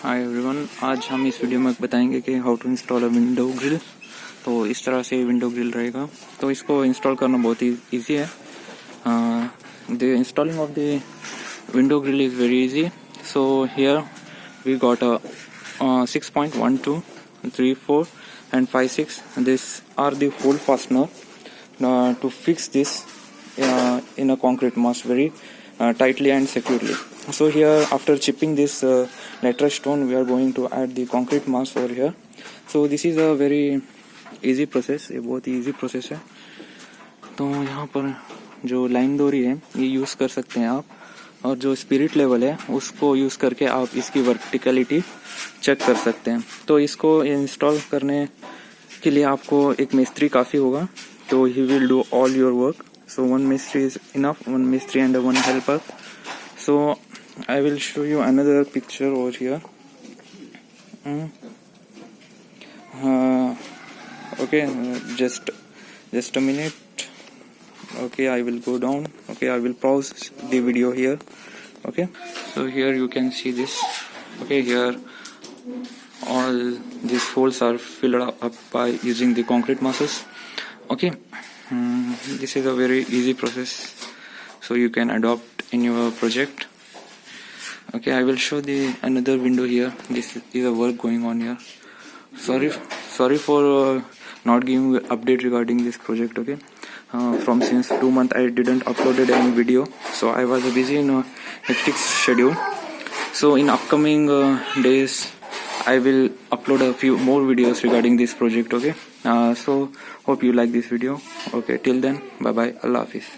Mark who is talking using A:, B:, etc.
A: Hi everyone, आज हम इस वीडियो में बताएंगे कि how to install a window grill. तो इस तरह से विंडो ग्रिल रहेगा। तो इसको इंस्टॉल करना बहुत ही ईजी है। The installing of the window grill is very easy. So here we got a 6.12, 3, 4 and 5, 6. These are the hole fastener to fix this in a concrete mass very tightly and securely. So here, after chipping this lateral stone, we are going to add the concrete mass over here. So this is a very easy process. ये बहुत ही easy process है। तो यहाँ पर जो line डोरी है ये यूज़ कर सकते हैं आप, और जो स्पिरिट लेवल है उसको यूज़ करके आप इसकी वर्टिकलिटी चेक कर सकते हैं। तो इसको इंस्टॉल करने के लिए आपको एक मिस्त्री काफ़ी होगा, तो he will do all your work. So one mistri is enough, one mistri and one helper. So I will show you another picture over here. Okay, just a minute. Okay, I will go down. Okay, I will pause the video here. Okay, so here you can see this. Okay, here all these holes are filled up by using the concrete masses. Okay, this is a very easy process, so you can adopt in your project. Okay, I will show the another window here. This is a work going on here. Sorry for not giving update regarding this project. Okay, from since 2 months I didn't uploaded any video, so I was busy in a hectic schedule. So in upcoming days I will upload a few more videos regarding this project. Okay, so hope you like this video. Okay, till then, bye bye, Allah Hafiz.